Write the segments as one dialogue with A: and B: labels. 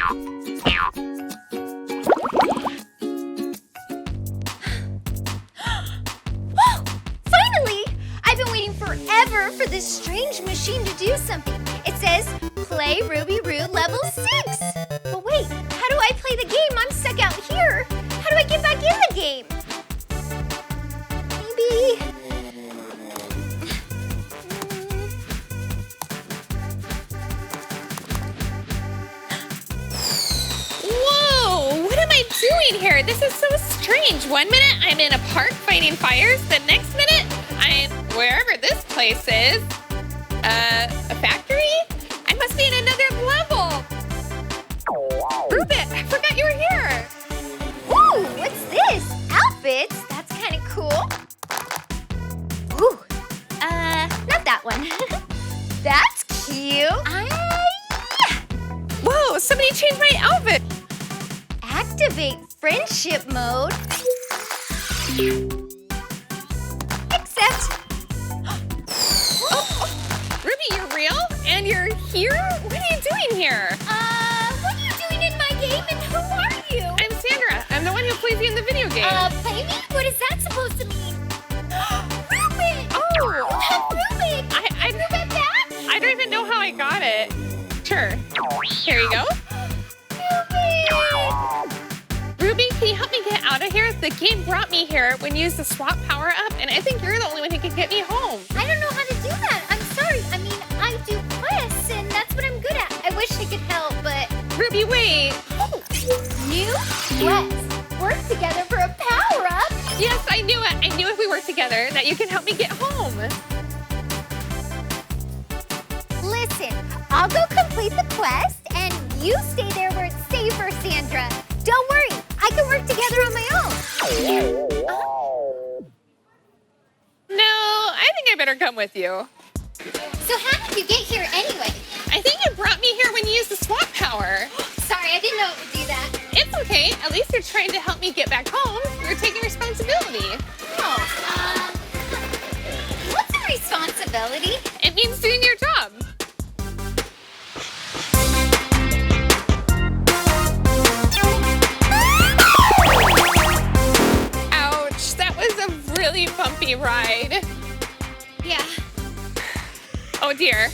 A: Finally! I've been waiting forever for this strange machine to do something. It says, play Ruby Roo level 6. But wait, how do I play the game? I'm stuck out here. How do I get back in the game? Maybe...
B: Whoa, what am I doing here? This is so strange. 1 minute I'm in a park fighting fires. The next minute I'm wherever this place is. A factory? I must be in another level. Rubit, I forgot you were here.
A: Ooh, what's this? Outfits? That's kind of cool. Ooh, not that one. That's cute.
B: Whoa, somebody changed my outfit.
A: Activate friendship mode. Accept.
B: Ruby, you're real? And you're here? What are you doing here?
A: What are you doing in my game and who are you?
B: I'm Sandra. I'm the one who plays you in the video game.
A: Play me? What is that supposed to mean? Rubik!
B: Oh!
A: You have Rubik! Rubik back?
B: I don't even know how I got it. Sure. Here you go. Ruby, can you help me get out of here? The game brought me here when you used the swap power up, and I think you're the only one who can get me home.
A: I don't know how to do that. I'm sorry. I mean, I do quests, and that's what I'm good at. I wish I could help, but...
B: Ruby, wait.
A: Oh, new quest. Work together for a power-up.
B: Yes, I knew it. I knew if we worked together that you can help me get home.
A: Listen, I'll go complete the quest, and you stay there where it's safer, Sandra. Don't worry. I can work together on my own.
B: No, I think I better come with you.
A: So how did you get here anyway?
B: I think you brought me here when you used the swap power.
A: Sorry, I didn't know it would do that.
B: It's okay. At least you're trying to help me get back home. You're taking responsibility.
A: Oh, what's a responsibility?
B: It means doing your job. Ouch, that was a really bumpy ride.
A: Yeah.
B: Oh dear.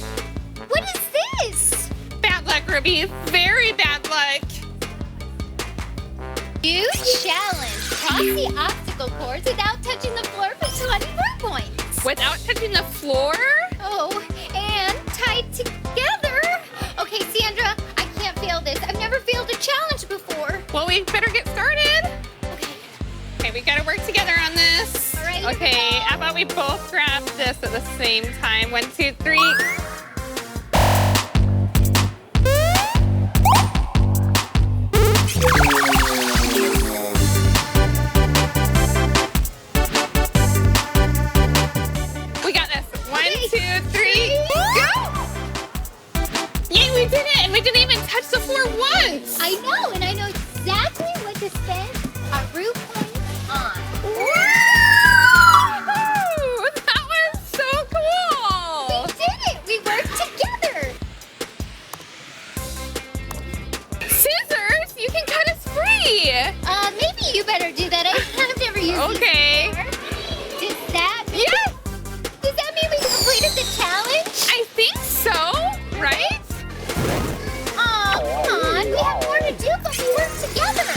A: What is this?
B: Bad luck, Ruby. Very bad luck.
A: New challenge. Cross the obstacle course without touching the floor for 20 more points.
B: Without touching the floor?
A: Oh, and tied together. Okay, Sandra, I can't fail this. I've never failed a challenge before.
B: Well, we better get started. Okay, we gotta work together on this.
A: All right.
B: Okay, how about we both grab this at the same time? 1, 2, 3. We got this. 1, 2, 3, go! Yay, we did it! And we didn't even touch the floor once!
A: I know, and I know exactly what to spend our root points on.
B: Woo! That was so cool!
A: We did it! We worked together!
B: Scissors? You can cut us free!
A: Maybe you better do that. I've never used
B: Okay.
A: these before. Does that mean...
B: Yes!
A: Does that mean we completed the challenge?
B: I think so, right?
A: Aw, come on. We have more to do, but we work together.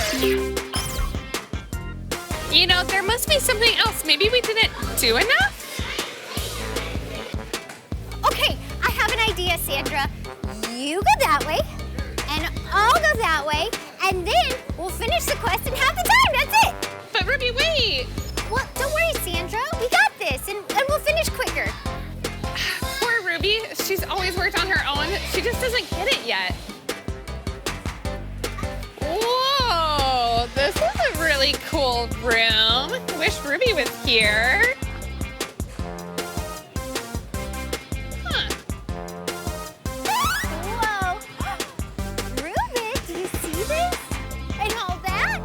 B: You know, there must be something else. Maybe we didn't do enough?
A: Okay, I have an idea, Sandra. You go that way, and I'll go that way, and then we'll finish the quest in half the time. That's it.
B: But Ruby, wait!
A: Well, don't worry, Sandra. We got this, and we'll finish quicker.
B: Poor Ruby. She's always worked on her own. She just doesn't get it yet. Whoa! This is a really cool room. Wish Ruby was here. Huh.
A: Whoa. Rubik, do you see this? And all that?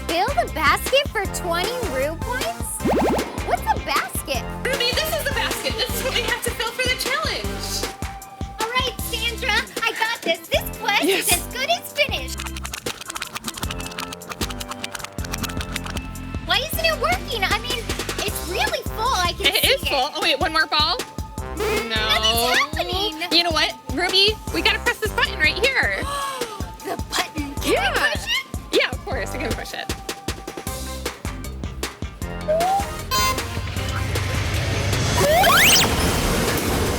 A: Build a basket for 20 Rue points? What's a basket?
B: Ruby, this is the basket. This is what we have to fill for the challenge.
A: All right, Sandra, I got this. This quest This is as good as finished. Why isn't it working? I mean, it's really full. I can see it.
B: It is full. Oh, wait, one more ball? No.
A: Nothing's happening.
B: You know what, Ruby? We gotta press this button right here.
A: The button. Can I push it?
B: Yeah, of course. You can push it.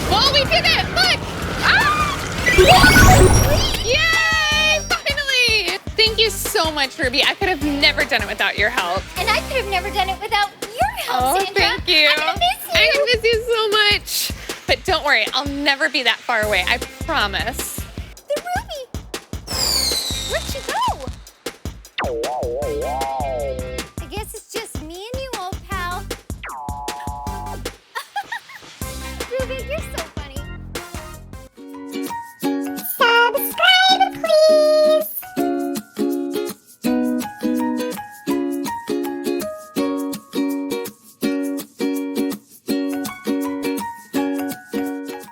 B: Well, we did it! Look! Ah! Yay! Finally! Thank you so much, Ruby. I could have never done it without your help.
A: And I could have never done it without your help, Sandra.
B: Thank you.
A: I'm gonna miss you.
B: I miss you so much. But don't worry, I'll never be that far away. I promise.
A: The Ruby. Where'd she go? I guess it's just me and you, old pal. Ruby, you're so